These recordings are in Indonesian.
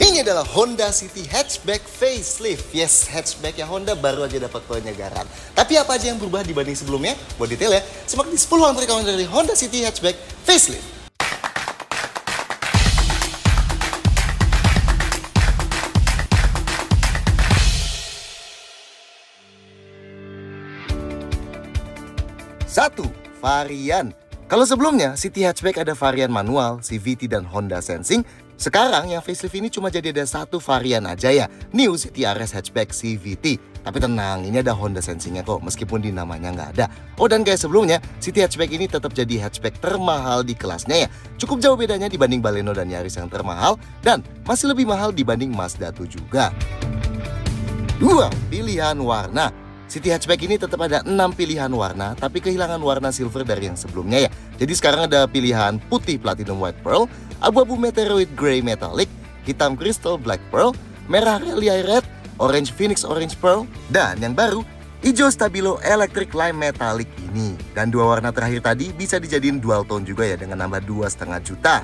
Ini adalah Honda City Hatchback Facelift. Yes, hatchback yang Honda baru aja dapat penyegaran. Tapi apa aja yang berubah dibanding sebelumnya? Buat detail ya, simak di 10 hal terrekomendasi dari Honda City Hatchback Facelift. Satu, varian. Kalau sebelumnya City Hatchback ada varian manual, CVT dan Honda Sensing, sekarang yang facelift ini cuma jadi ada satu varian aja ya, New City RS Hatchback CVT. Tapi tenang, ini ada Honda Sensingnya kok, meskipun di namanya nggak ada. Oh, dan kayak sebelumnya, City Hatchback ini tetap jadi hatchback termahal di kelasnya ya. Cukup jauh bedanya dibanding Baleno dan Yaris yang termahal, dan masih lebih mahal dibanding Mazda 2 juga. 2. Pilihan warna. City Hatchback ini tetap ada 6 pilihan warna, tapi kehilangan warna silver dari yang sebelumnya ya. Jadi sekarang ada pilihan putih platinum white pearl, abu-abu meteoroid grey metallic, hitam crystal black pearl, merah rally red, orange phoenix orange pearl, dan yang baru, hijau stabilo electric lime metallic ini. Dan dua warna terakhir tadi bisa dijadiin dual tone juga ya dengan nambah 2,5 juta.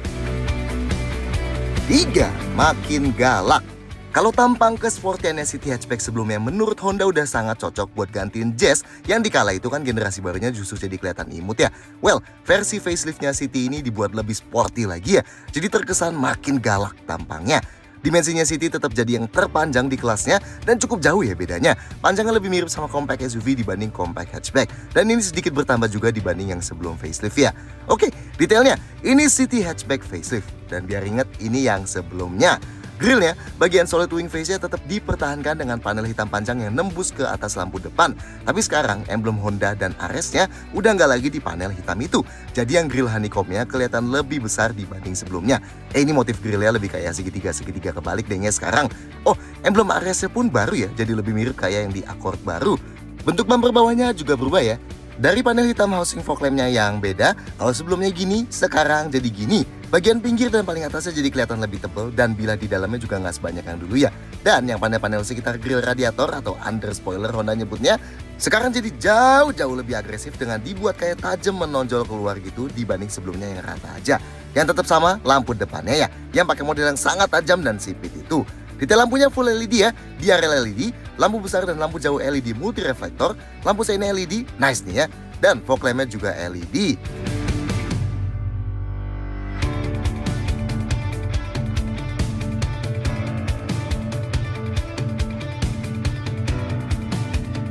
3. Makin galak. Kalau tampang kesportiannya City Hatchback sebelumnya menurut Honda udah sangat cocok buat gantiin Jazz yang dikala itu kan generasi barunya justru jadi kelihatan imut ya. Well, versi faceliftnya City ini dibuat lebih sporty lagi ya, jadi terkesan makin galak tampangnya. Dimensinya City tetap jadi yang terpanjang di kelasnya dan cukup jauh ya bedanya. Panjangnya lebih mirip sama compact SUV dibanding compact hatchback. Dan ini sedikit bertambah juga dibanding yang sebelum facelift ya. Oke, detailnya ini City Hatchback facelift. Dan biar inget ini yang sebelumnya. Grillnya, bagian solid wing face-nya tetap dipertahankan dengan panel hitam panjang yang nembus ke atas lampu depan. Tapi sekarang emblem Honda dan Ares-nya udah nggak lagi di panel hitam itu. Jadi yang grill honeycomb-nya kelihatan lebih besar dibanding sebelumnya. Ini motif grillnya lebih kayak segitiga kebalik dehnya sekarang. Oh, emblem Ares-nya pun baru ya, jadi lebih mirip kayak yang di Accord baru. Bentuk bumper bawahnya juga berubah ya. Dari panel hitam housing fog lamp-nya yang beda, kalau sebelumnya gini, sekarang jadi gini. Bagian pinggir dan paling atasnya jadi kelihatan lebih tebal dan bila di dalamnya juga nggak sebanyak yang dulu ya. Dan yang panel-panel sekitar grill radiator atau under spoiler Honda nyebutnya, sekarang jadi jauh-jauh lebih agresif dengan dibuat kayak tajam menonjol keluar gitu dibanding sebelumnya yang rata aja. Yang tetap sama lampu depannya ya, yang pakai model yang sangat tajam dan sipit itu. Detail lampunya full LED ya, DRL LED, lampu besar dan lampu jauh LED multi reflektor, lampu sein LED, nice nih ya, dan fog lamp-nya juga LED.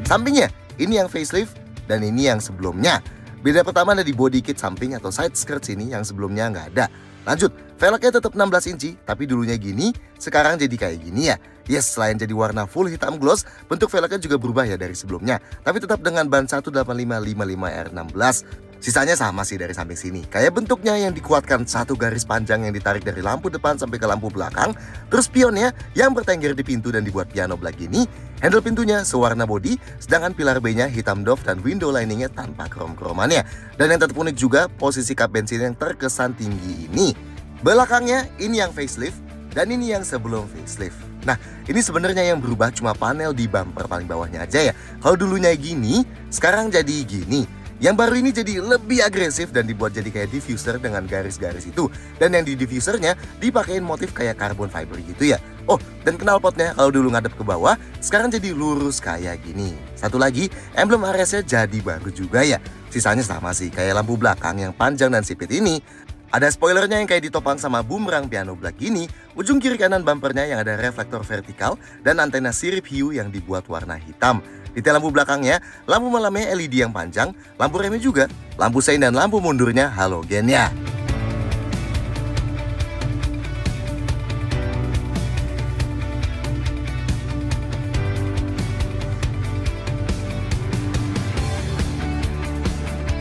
Sampingnya, ini yang facelift dan ini yang sebelumnya. Beda pertama ada di body kit samping atau side skirts ini yang sebelumnya nggak ada. Lanjut, velgnya tetap 16 inci, tapi dulunya gini, sekarang jadi kayak gini ya. Yes, selain jadi warna full hitam gloss, bentuk velgnya juga berubah ya dari sebelumnya. Tapi tetap dengan ban 18555R16. Sisanya sama sih dari samping sini. Kayak bentuknya yang dikuatkan satu garis panjang yang ditarik dari lampu depan sampai ke lampu belakang. Terus spionnya yang bertengger di pintu dan dibuat piano black gini. Handle pintunya sewarna body, sedangkan pilar B-nya hitam doff dan window liningnya tanpa krom-kromannya. Dan yang tetap unik juga, posisi kap bensin yang terkesan tinggi ini. Belakangnya ini yang facelift dan ini yang sebelum facelift. Nah, ini sebenarnya yang berubah cuma panel di bumper paling bawahnya aja ya. Kalau dulunya gini, sekarang jadi gini. Yang baru ini jadi lebih agresif dan dibuat jadi kayak diffuser dengan garis-garis itu. Dan yang di diffusernya dipakein motif kayak carbon fiber gitu ya. Oh, dan knalpotnya kalau dulu ngadep ke bawah, sekarang jadi lurus kayak gini. Satu lagi, emblem Ares-nya jadi baru juga ya. Sisanya sama sih, kayak lampu belakang yang panjang dan sipit ini. Ada spoilernya yang kayak ditopang sama bumerang piano black gini. Ujung kiri kanan bumpernya yang ada reflektor vertikal dan antena sirip hiu yang dibuat warna hitam. Detail lampu belakangnya, lampu malamnya LED yang panjang, lampu remnya juga, lampu sein dan lampu mundurnya halogen ya.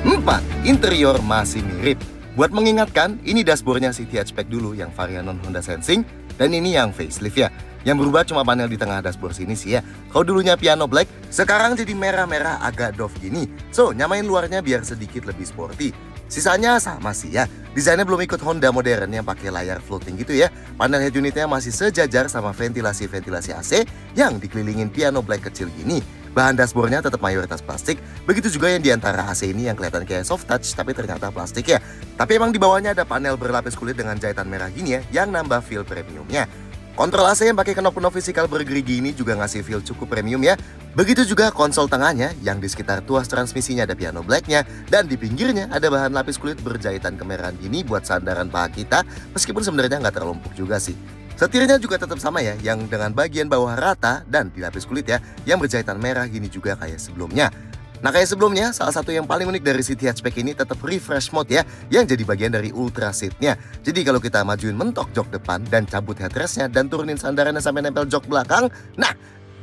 4. Interior masih mirip. Buat mengingatkan, ini dashboardnya City Hatchback dulu yang varian non-Honda Sensing, dan ini yang facelift ya. Yang berubah cuma panel di tengah dashboard sini sih ya. Kalau dulunya piano black, sekarang jadi merah-merah agak doff gini. So, nyamain luarnya biar sedikit lebih sporty. Sisanya sama sih ya. Desainnya belum ikut Honda modern yang pakai layar floating gitu ya. Panel head unitnya masih sejajar sama ventilasi-ventilasi AC yang dikelilingin piano black kecil gini. Bahan dashboardnya tetap mayoritas plastik. Begitu juga yang diantara AC ini yang kelihatan kayak soft touch tapi ternyata plastik ya. Tapi emang di bawahnya ada panel berlapis kulit dengan jahitan merah gini ya, yang nambah feel premiumnya. Kontrol AC yang pakai knop-knop fisikal bergerigi ini juga ngasih feel cukup premium ya. Begitu juga konsol tengahnya yang di sekitar tuas transmisinya ada piano blacknya, dan di pinggirnya ada bahan lapis kulit berjahitan kemerahan gini buat sandaran paha kita, meskipun sebenarnya nggak terlalu empuk juga sih. Setirnya juga tetap sama ya, yang dengan bagian bawah rata dan dilapis kulit ya, yang berjahitan merah gini juga kayak sebelumnya. Nah kayak sebelumnya, salah satu yang paling unik dari City Hatchback ini tetap refresh mode ya, yang jadi bagian dari ultra seatnya. Jadi kalau kita majuin mentok jok depan dan cabut headrestnya dan turunin sandarannya sampai nempel jok belakang, nah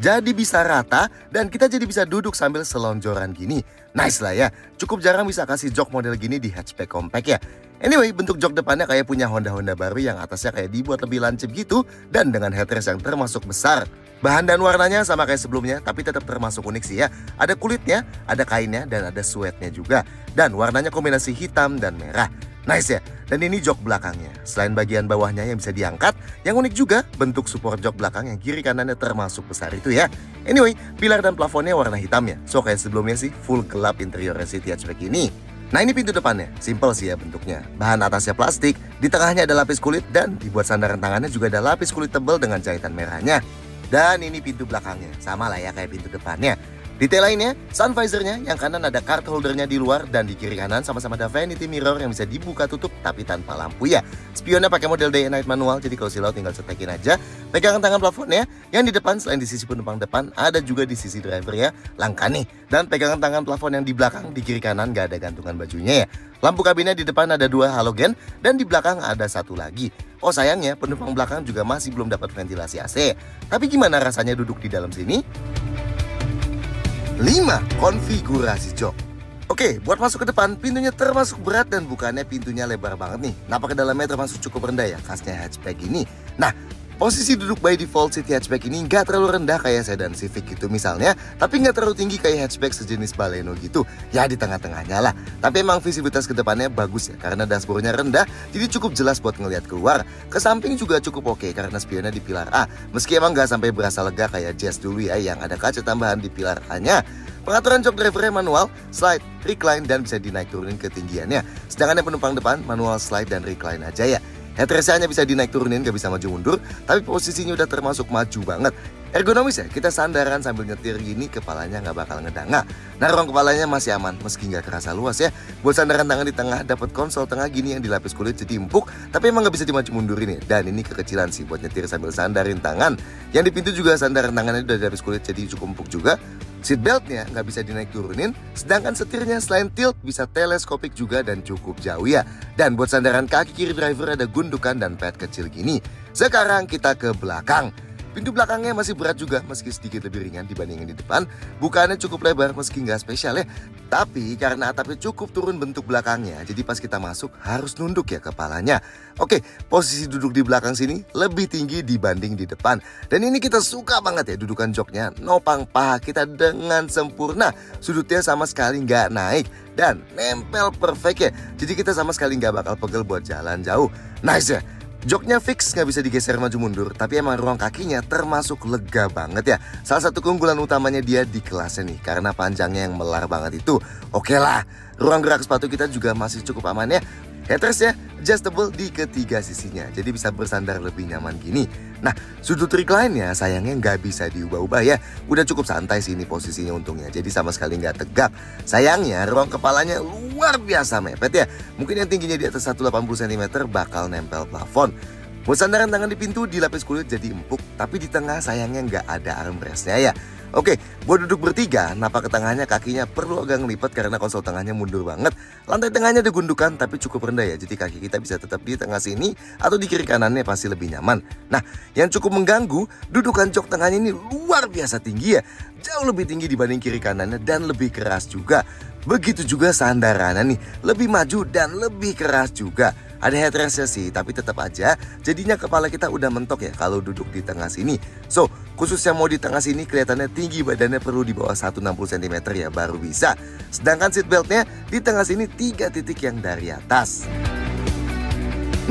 jadi bisa rata dan kita jadi bisa duduk sambil selonjoran gini. Nice lah ya, cukup jarang bisa kasih jok model gini di hatchback compact ya. Anyway, bentuk jok depannya kayak punya Honda baru yang atasnya kayak dibuat lebih lancip gitu dan dengan headrest yang termasuk besar. Bahan dan warnanya sama kayak sebelumnya, tapi tetap termasuk unik sih ya. Ada kulitnya, ada kainnya, dan ada suede-nya juga. Dan warnanya kombinasi hitam dan merah. Nice ya, dan ini jok belakangnya. Selain bagian bawahnya yang bisa diangkat, yang unik juga bentuk support jok belakang yang kiri kanannya termasuk besar itu ya. Anyway, pilar dan plafonnya warna hitam ya. So kayak sebelumnya sih, full gelap interior City Hatchback ini. Nah ini pintu depannya, simple sih ya bentuknya. Bahan atasnya plastik, di tengahnya ada lapis kulit, dan dibuat sandaran tangannya juga ada lapis kulit tebal dengan jahitan merahnya. Dan ini pintu belakangnya, sama lah ya kayak pintu depannya. Detail lainnya, sun visornya yang kanan ada card holdernya di luar, dan di kiri kanan sama-sama ada vanity mirror yang bisa dibuka tutup tapi tanpa lampu ya. Spionnya pakai model day and night manual, jadi kalau silau tinggal cetekin aja. Pegangan tangan plafonnya yang di depan, selain di sisi penumpang depan, ada juga di sisi driver ya. Langka nih. Dan pegangan tangan plafon yang di belakang, di kiri kanan gak ada gantungan bajunya ya. Lampu kabinnya di depan ada 2 halogen, dan di belakang ada 1 lagi. Oh sayangnya penumpang belakang juga masih belum dapat ventilasi AC. Tapi gimana rasanya duduk di dalam sini? 5. Konfigurasi jok. Oke, buat masuk ke depan, pintunya termasuk berat dan bukannya pintunya lebar banget nih. Napak ke dalamnya termasuk cukup rendah ya, khasnya hatchback ini. Nah, posisi duduk by default City Hatchback ini nggak terlalu rendah kayak sedan Civic gitu misalnya, tapi nggak terlalu tinggi kayak hatchback sejenis Baleno gitu. Ya di tengah-tengahnya lah. Tapi emang visibilitas ke depannya bagus ya, karena dashboardnya rendah, jadi cukup jelas buat ngelihat keluar. Ke samping juga cukup oke karena spionnya di pilar A. Meski emang nggak sampai berasa lega kayak Jazz dulu ya, yang ada kaca tambahan di pilar A-nya. Pengaturan jok drivernya manual, slide, recline, dan bisa dinaik turunin ketinggiannya. Sedangkan yang penumpang depan manual slide dan recline aja ya. Headrestnya hanya bisa dinaik turunin, gak bisa maju mundur, tapi posisinya udah termasuk maju banget. Ergonomis ya, kita sandaran sambil nyetir gini, kepalanya nggak bakal ngedanga. Nah ruang kepalanya masih aman, meski nggak kerasa luas ya. Buat sandaran tangan di tengah, dapat konsol tengah gini yang dilapis kulit jadi empuk, tapi emang nggak bisa dimaju mundurin ya. Dan ini kekecilan sih buat nyetir sambil sandarin tangan. Yang di pintu juga sandaran tangannya udah dilapis kulit jadi cukup empuk juga. Seatbeltnya nggak bisa dinaik turunin, sedangkan setirnya selain tilt bisa teleskopik juga dan cukup jauh ya. Dan buat sandaran kaki kiri driver ada gundukan dan pad kecil gini. Sekarang kita ke belakang. Pintu belakangnya masih berat juga meski sedikit lebih ringan dibandingin di depan. Bukannya cukup lebar meski nggak spesial ya. Tapi karena atapnya cukup turun bentuk belakangnya, jadi pas kita masuk harus nunduk ya kepalanya. Oke, posisi duduk di belakang sini lebih tinggi dibanding di depan. Dan ini kita suka banget ya dudukan joknya. Nopang paha kita dengan sempurna. Sudutnya sama sekali nggak naik dan nempel perfect ya. Jadi kita sama sekali nggak bakal pegel buat jalan jauh. Nice ya. Joknya fix, nggak bisa digeser maju mundur, tapi emang ruang kakinya termasuk lega banget ya. Salah satu keunggulan utamanya dia di kelasnya nih, karena panjangnya yang melar banget itu. Oke lah, ruang gerak sepatu kita juga masih cukup aman ya. Headrestnya adjustable di ketiga sisinya, jadi bisa bersandar lebih nyaman gini. Nah, sudut recline-nya sayangnya nggak bisa diubah-ubah ya. Udah cukup santai sih ini posisinya untungnya, jadi sama sekali nggak tegak. Sayangnya ruang kepalanya luar biasa mepet ya. Mungkin yang tingginya di atas 180 cm bakal nempel plafon. Buat sandaran tangan di pintu dilapis kulit jadi empuk, tapi di tengah sayangnya nggak ada armrestnya ya. Oke, buat duduk bertiga, napak ke tengahnya kakinya perlu agak ngelipat karena konsol tengahnya mundur banget. Lantai tengahnya digundukan tapi cukup rendah ya, jadi kaki kita bisa tetap di tengah sini atau di kiri kanannya pasti lebih nyaman. Nah, yang cukup mengganggu, dudukan jok tengahnya ini luar biasa tinggi ya. Jauh lebih tinggi dibanding kiri kanannya dan lebih keras juga. Begitu juga sandarannya nih, lebih maju dan lebih keras juga. Ada headrestnya sih, tapi tetap aja jadinya kepala kita udah mentok ya kalau duduk di tengah sini. So, khusus yang mau di tengah sini kelihatannya tinggi, badannya perlu di bawah 160 cm ya baru bisa. Sedangkan seatbeltnya di tengah sini 3 titik yang dari atas. 6.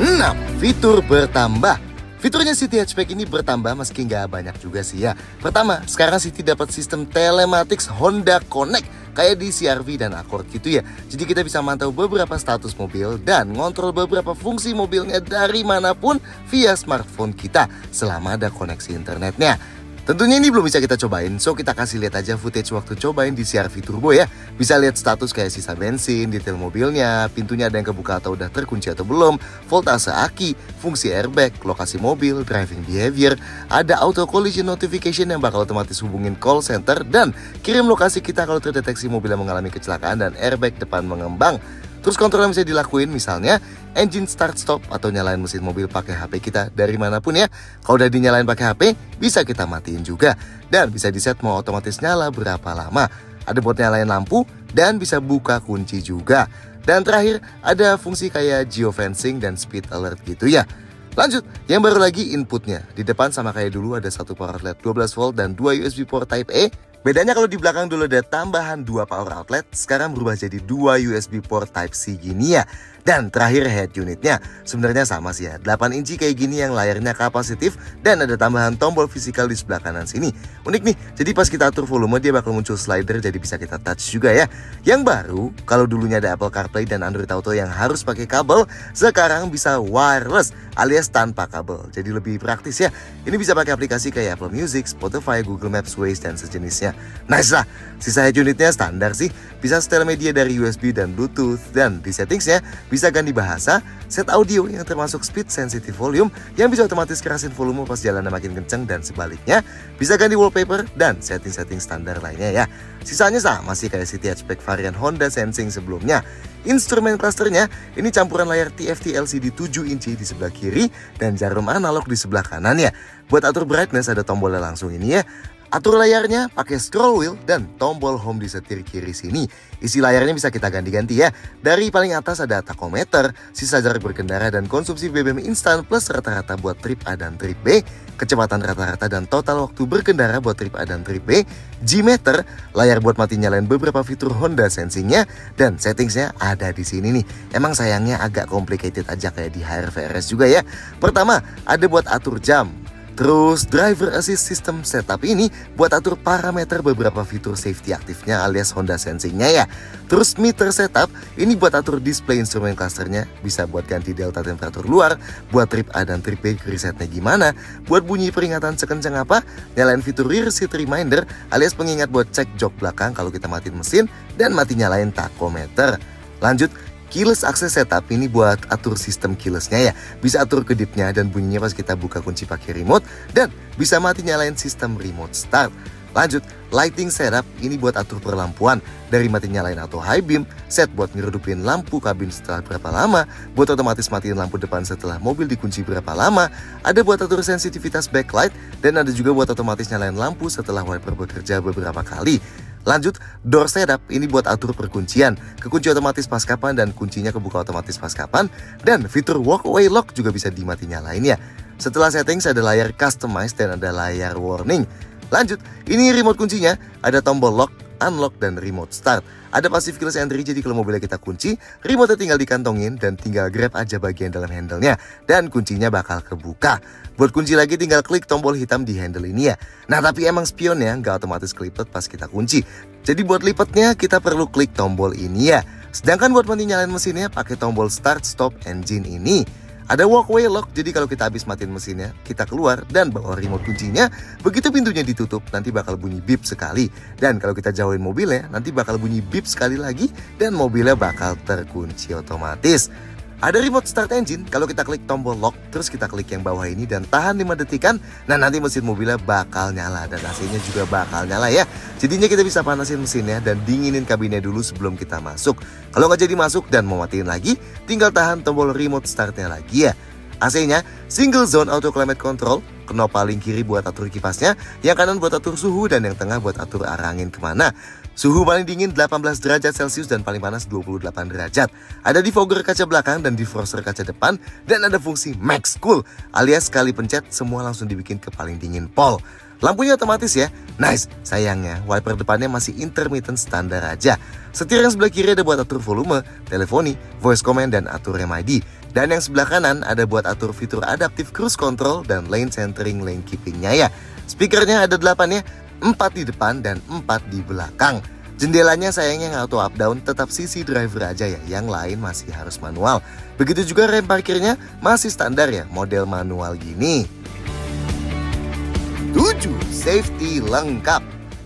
Fitur bertambah. Fiturnya City Hatchback ini bertambah meski nggak banyak juga sih ya. Pertama, sekarang City dapat sistem telematics Honda Connect kayak di CR-V dan Accord gitu ya. Jadi kita bisa mantau beberapa status mobil dan ngontrol beberapa fungsi mobilnya dari manapun via smartphone kita selama ada koneksi internetnya. Tentunya ini belum bisa kita cobain, so kita kasih lihat aja footage waktu cobain di CR-V Turbo ya. Bisa lihat status kayak sisa bensin, detail mobilnya, pintunya ada yang kebuka atau udah terkunci atau belum, voltase aki, fungsi airbag, lokasi mobil, driving behavior, ada auto collision notification yang bakal otomatis hubungin call center dan kirim lokasi kita kalau terdeteksi mobil yang mengalami kecelakaan dan airbag depan mengembang. Terus kontrol yang bisa dilakuin misalnya engine start stop atau nyalain mesin mobil pakai HP kita dari manapun ya. Kalau udah dinyalain pakai HP, bisa kita matiin juga. Dan bisa di set mau otomatis nyala berapa lama. Ada buat nyalain lampu dan bisa buka kunci juga. Dan terakhir ada fungsi kayak geofencing dan speed alert gitu ya. Lanjut, yang baru lagi inputnya. Di depan sama kayak dulu ada satu power outlet 12 volt dan 2 USB port Type A. Bedanya kalau di belakang dulu ada tambahan 2 power outlet, sekarang berubah jadi 2 USB port Type C gini ya. Dan terakhir head unitnya, sebenarnya sama sih ya, 8 inci kayak gini yang layarnya kapasitif dan ada tambahan tombol fisikal di sebelah kanan sini. Unik nih, jadi pas kita atur volume dia bakal muncul slider jadi bisa kita touch juga ya. Yang baru, kalau dulunya ada Apple CarPlay dan Android Auto yang harus pakai kabel, sekarang bisa wireless alias tanpa kabel. Jadi lebih praktis ya. Ini bisa pakai aplikasi kayak Apple Music, Spotify, Google Maps, Waze dan sejenisnya. Nice lah. Sisa head unitnya standar sih, bisa setel media dari USB dan Bluetooth, dan di settingsnya bisa ganti bahasa, set audio yang termasuk speed sensitive volume yang bisa otomatis kerasin volume pas jalannya makin kenceng dan sebaliknya, bisa ganti wallpaper dan setting-setting standar lainnya ya. Sisanya sama sih kayak City Hatchback varian Honda Sensing sebelumnya. Instrumen clusternya ini campuran layar TFT LCD 7 inci di sebelah kiri dan jarum analog di sebelah kanan ya. Buat atur brightness ada tombolnya langsung ini ya. Atur layarnya pakai scroll wheel dan tombol home di setir kiri sini. Isi layarnya bisa kita ganti-ganti ya. Dari paling atas ada tachometer, sisa jarak berkendara dan konsumsi BBM instan plus rata-rata buat trip A dan trip B, kecepatan rata-rata dan total waktu berkendara buat trip A dan trip B, G-meter, layar buat mati nyalain beberapa fitur Honda Sensing-nya, dan settingsnya ada di sini nih. Emang sayangnya agak complicated aja kayak di HRV-RS juga ya. Pertama, ada buat atur jam. Terus driver assist system setup ini buat atur parameter beberapa fitur safety aktifnya alias Honda Sensing-nya ya. Terus meter setup ini buat atur display instrumen clusternya, bisa buat ganti delta temperatur luar, buat trip A dan trip B resetnya gimana, buat bunyi peringatan sekencang apa, nyalain fitur rear seat reminder alias pengingat buat cek jok belakang kalau kita matiin mesin, dan mati nyalain tachometer. Lanjut, keyless access setup ini buat atur sistem keylessnya ya. Bisa atur kedipnya dan bunyinya pas kita buka kunci pakai remote, dan bisa mati nyalain sistem remote start. Lanjut, lighting setup ini buat atur perlampuan. Dari mati nyalain auto high beam, set buat ngeredupin lampu kabin setelah berapa lama, buat otomatis matiin lampu depan setelah mobil dikunci berapa lama, ada buat atur sensitivitas backlight, dan ada juga buat otomatis nyalain lampu setelah wiper bekerja beberapa kali. Lanjut, door setup ini buat atur perkuncian, kekunci otomatis pas kapan dan kuncinya kebuka otomatis pas kapan, dan fitur walkaway lock juga bisa dimati nyalain ya. Setelah settings ada layar customize dan ada layar warning. Lanjut, ini remote kuncinya, ada tombol lock, unlock, dan remote start. Ada passive keyless entry, jadi kalau mobilnya kita kunci, remote tinggal dikantongin dan tinggal grab aja bagian dalam handle-nya, dan kuncinya bakal kebuka. Buat kunci lagi tinggal klik tombol hitam di handle ini ya. Nah tapi emang spionnya nggak otomatis kelipet pas kita kunci. Jadi buat lipetnya kita perlu klik tombol ini ya. Sedangkan buat mati nyalain mesinnya pakai tombol start stop engine ini. Ada walkway lock, jadi kalau kita habis matiin mesinnya, kita keluar dan bawa remote kuncinya. Begitu pintunya ditutup, nanti bakal bunyi beep sekali. Dan kalau kita jauhin mobilnya, nanti bakal bunyi beep sekali lagi dan mobilnya bakal terkunci otomatis. Ada remote start engine, kalau kita klik tombol lock, terus kita klik yang bawah ini dan tahan 5 detikan, nah nanti mesin mobilnya bakal nyala dan AC-nya juga bakal nyala ya. Jadinya kita bisa panasin mesinnya dan dinginin kabinnya dulu sebelum kita masuk. Kalau nggak jadi masuk dan mau matiin lagi, tinggal tahan tombol remote startnya lagi ya. AC-nya single zone auto climate control, knob paling kiri buat atur kipasnya, yang kanan buat atur suhu dan yang tengah buat atur arah angin kemana. Suhu paling dingin 18 derajat Celcius dan paling panas 28 derajat. Ada defogger kaca belakang dan defroster kaca depan, dan ada fungsi max cool alias sekali pencet semua langsung dibikin ke paling dingin pol. Lampunya otomatis ya, nice. Sayangnya wiper depannya masih intermittent standar aja. Setir yang sebelah kiri ada buat atur volume, teleponi, voice command dan atur MID. Dan yang sebelah kanan ada buat atur fitur adaptive cruise control dan lane centering, lane keepingnya ya. Speakernya ada 8 ya, 4 di depan dan 4 di belakang. Jendelanya sayangnya nggak auto up down, tetap sisi driver aja ya, yang lain masih harus manual. Begitu juga rem parkirnya masih standar ya, model manual gini. 7. Safety lengkap.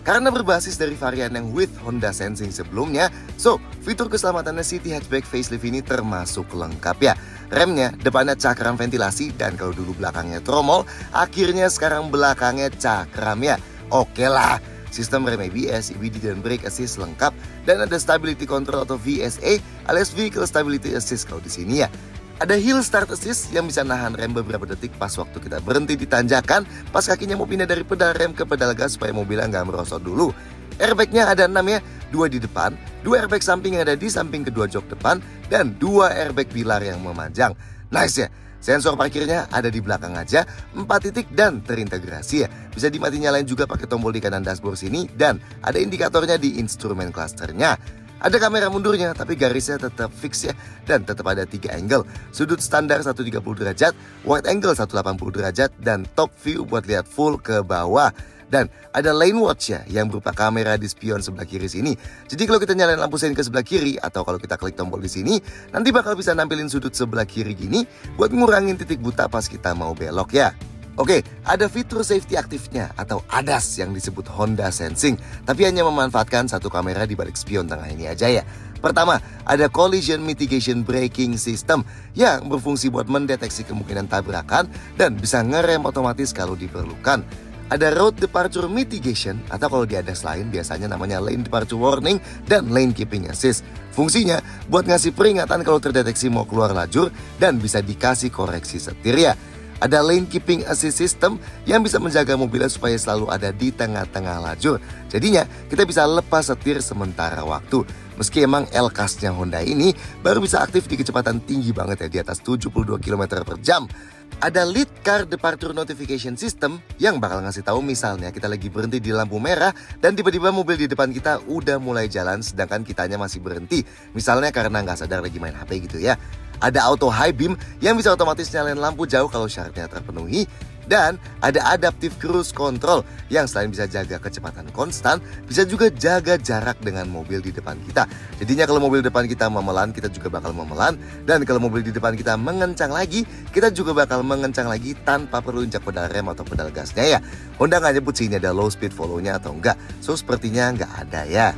Karena berbasis dari varian yang with Honda Sensing sebelumnya, so fitur keselamatannya City Hatchback Facelift ini termasuk lengkap ya. Remnya depannya cakram ventilasi dan kalau dulu belakangnya tromol, akhirnya sekarang belakangnya cakram ya. Oke lah, sistem rem ABS, EBD dan brake assist lengkap dan ada stability control atau VSA alias vehicle stability assist kalau di sini ya. Ada hill start assist yang bisa nahan rem beberapa detik pas waktu kita berhenti di tanjakan, pas kakinya mau pindah dari pedal rem ke pedal gas supaya mobilnya nggak merosot dulu. Airbagnya ada 6 ya, 2 di depan, 2 airbag samping yang ada di samping kedua jok depan, dan 2 airbag pilar yang memanjang. Nice ya, sensor parkirnya ada di belakang aja, 4 titik dan terintegrasi ya. Bisa dimati nyalain juga pakai tombol di kanan dashboard sini, dan ada indikatornya di instrumen clusternya. Ada kamera mundurnya, tapi garisnya tetap fix ya. Dan tetap ada 3 angle. Sudut standar 130 derajat, wide angle 180 derajat, dan top view buat lihat full ke bawah. Dan ada lane watch ya, yang berupa kamera di spion sebelah kiri sini. Jadi kalau kita nyalain lampu sein ke sebelah kiri, atau kalau kita klik tombol di sini, nanti bakal bisa nampilin sudut sebelah kiri gini, buat ngurangin titik buta pas kita mau belok ya. Oke, ada fitur safety aktifnya atau ADAS yang disebut Honda Sensing, tapi hanya memanfaatkan satu kamera di balik spion tengah ini aja ya. Pertama, ada Collision Mitigation Braking System yang berfungsi buat mendeteksi kemungkinan tabrakan dan bisa ngerem otomatis kalau diperlukan. Ada Road Departure Mitigation atau kalau di ADAS lain biasanya namanya Lane Departure Warning dan Lane Keeping Assist. Fungsinya buat ngasih peringatan kalau terdeteksi mau keluar lajur dan bisa dikasih koreksi setir ya. Ada Lane Keeping Assist System yang bisa menjaga mobilnya supaya selalu ada di tengah-tengah lajur. Jadinya kita bisa lepas setir sementara waktu. Meski emang L-Class-nya Honda ini baru bisa aktif di kecepatan tinggi banget ya, di atas 72 km per jam. Ada Lead Car Departure Notification System yang bakal ngasih tahu misalnya kita lagi berhenti di lampu merah dan tiba-tiba mobil di depan kita udah mulai jalan sedangkan kitanya masih berhenti. Misalnya karena nggak sadar lagi main HP gitu ya. Ada Auto High Beam yang bisa otomatis nyalain lampu jauh kalau syaratnya terpenuhi. Dan ada Adaptive Cruise Control yang selain bisa jaga kecepatan konstan, bisa juga jaga jarak dengan mobil di depan kita. Jadinya kalau mobil depan kita memelan, kita juga bakal memelan. Dan kalau mobil di depan kita mengencang lagi, kita juga bakal mengencang lagi tanpa perlu injak pedal rem atau pedal gasnya ya. Honda nggak nyebut sih ini ada low speed follow-nya atau enggak. So sepertinya nggak ada ya.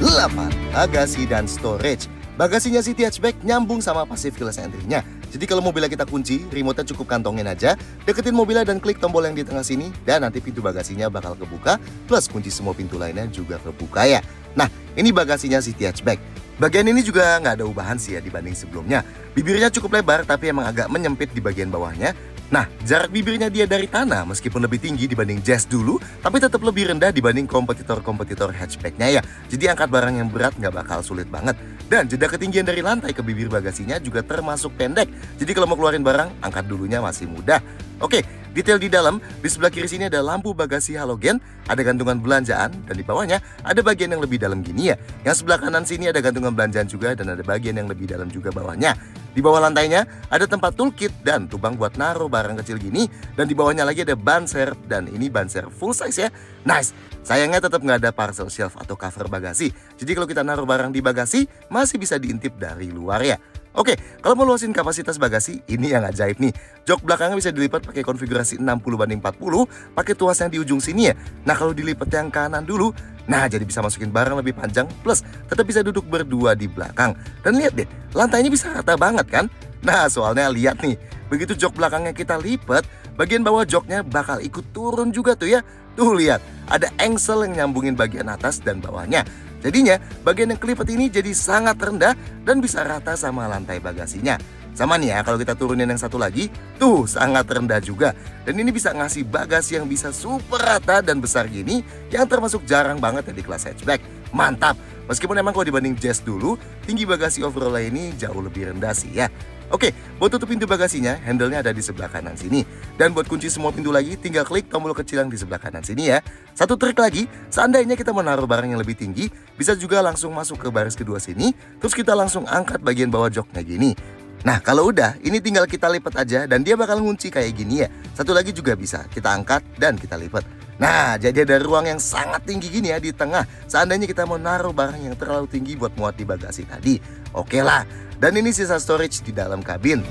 8. Bagasi dan storage. Bagasinya City Hatchback nyambung sama passive keyless entry-nya. Jadi kalau mobilnya kita kunci, remote-nya cukup kantongin aja, deketin mobilnya dan klik tombol yang di tengah sini, dan nanti pintu bagasinya bakal kebuka, plus kunci semua pintu lainnya juga kebuka ya. Nah, ini bagasinya City Hatchback. Bagian ini juga nggak ada ubahan sih ya dibanding sebelumnya. Bibirnya cukup lebar tapi emang agak menyempit di bagian bawahnya. Nah, jarak bibirnya dia dari tanah meskipun lebih tinggi dibanding Jazz dulu, tapi tetap lebih rendah dibanding kompetitor-kompetitor hatchbacknya ya. Jadi angkat barang yang berat nggak bakal sulit banget. Dan jeda ketinggian dari lantai ke bibir bagasinya juga termasuk pendek. Jadi kalau mau keluarin barang, angkat dulunya masih mudah. Oke, detail di dalam, di sebelah kiri sini ada lampu bagasi halogen, ada gantungan belanjaan, dan di bawahnya ada bagian yang lebih dalam gini ya. Yang sebelah kanan sini ada gantungan belanjaan juga, dan ada bagian yang lebih dalam juga bawahnya. Di bawah lantainya ada tempat toolkit dan lubang buat naruh barang kecil gini, dan di bawahnya lagi ada ban serep, dan ini ban serep full size ya. Nice. Sayangnya tetap nggak ada parcel shelf atau cover bagasi. Jadi kalau kita naruh barang di bagasi, masih bisa diintip dari luar ya. Oke, kalau mau luasin kapasitas bagasi, ini yang ajaib nih. Jok belakangnya bisa dilipat pakai konfigurasi 60/40, pakai tuas yang di ujung sini ya. Nah, kalau dilipat yang kanan dulu, nah jadi bisa masukin barang lebih panjang, plus tetap bisa duduk berdua di belakang. Dan lihat deh, lantainya bisa rata banget kan? Nah, soalnya lihat nih, begitu jok belakangnya kita lipat, bagian bawah joknya bakal ikut turun juga tuh ya. Tuh lihat, ada engsel yang nyambungin bagian atas dan bawahnya. Jadinya, bagian yang kelipat ini jadi sangat rendah dan bisa rata sama lantai bagasinya. Sama nih ya, kalau kita turunin yang satu lagi, tuh sangat rendah juga. Dan ini bisa ngasih bagasi yang bisa super rata dan besar gini, yang termasuk jarang banget ya di kelas hatchback. Mantap! Meskipun emang kalau dibanding Jazz dulu, tinggi bagasi overall ini jauh lebih rendah sih ya. Oke, buat tutup pintu bagasinya, handle-nya ada di sebelah kanan sini. Dan buat kunci semua pintu lagi, tinggal klik tombol kecil yang di sebelah kanan sini ya. Satu trik lagi, seandainya kita menaruh barang yang lebih tinggi, bisa juga langsung masuk ke baris kedua sini, terus kita langsung angkat bagian bawah joknya gini. Nah, kalau udah, ini tinggal kita lipat aja dan dia bakal ngunci kayak gini ya. Satu lagi juga bisa, kita angkat dan kita lipat. Nah, jadi ada ruang yang sangat tinggi gini ya di tengah. Seandainya kita mau naruh barang yang terlalu tinggi buat muat di bagasi tadi. Oke lah, dan ini sisa storage di dalam kabin.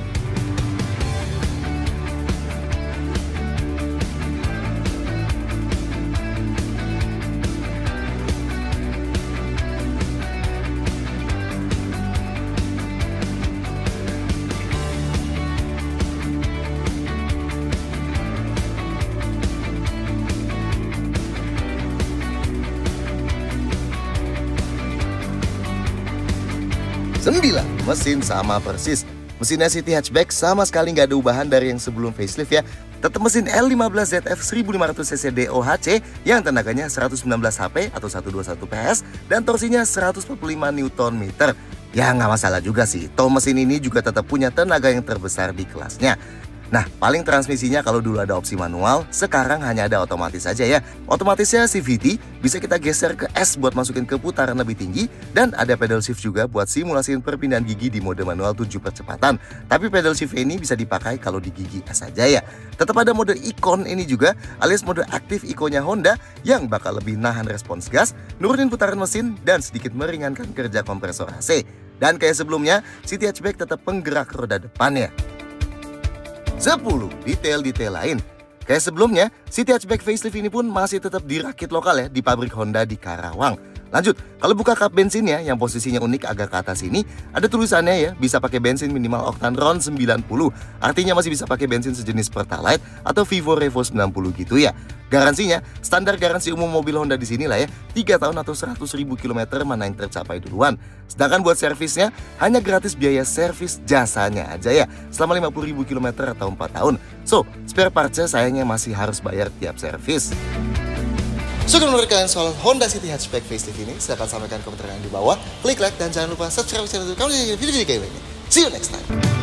Sembilan, mesin sama persis. Mesin SCT hatchback sama sekali nggak ada ubahan dari yang sebelum facelift ya. Tetap mesin L15ZF 1500cc DOHC yang tenaganya 119 HP atau 121 PS dan torsinya 145 Nm. Ya nggak masalah juga sih, toh mesin ini juga tetap punya tenaga yang terbesar di kelasnya. Nah, paling transmisinya kalau dulu ada opsi manual, sekarang hanya ada otomatis saja ya. Otomatisnya CVT, bisa kita geser ke S buat masukin ke putaran lebih tinggi, dan ada pedal shift juga buat simulasiin perpindahan gigi di mode manual 7 percepatan. Tapi pedal shift ini bisa dipakai kalau di gigi S saja ya. Tetap ada mode Icon ini juga, alias mode aktif Ikonnya Honda, yang bakal lebih nahan respons gas, nurunin putaran mesin, dan sedikit meringankan kerja kompresor AC. Dan kayak sebelumnya, City Hatchback tetap penggerak roda depannya. 10. Detail-detail lain. Kayak sebelumnya, City Hatchback facelift ini pun masih tetap dirakit lokal ya di pabrik Honda di Karawang. Lanjut, kalau buka kap bensinnya yang posisinya unik agak ke atas ini, ada tulisannya ya, bisa pakai bensin minimal oktan RON 90. Artinya masih bisa pakai bensin sejenis Pertalite atau Vivo Revo 90 gitu ya. Garansinya, standar garansi umum mobil Honda di sini lah ya, 3 tahun atau 100.000 km mana yang tercapai duluan. Sedangkan buat servisnya, hanya gratis biaya servis jasanya aja ya, selama 50.000 km atau 4 tahun. So, spare parts-nya sayangnya masih harus bayar tiap servis. So, kalau menurut kalian soal Honda City Hatchback facelift ini, silahkan sampaikan komentar yang di bawah, klik like, dan jangan lupa subscribe channel untuk kamu jadi video kayak ini. See you next time.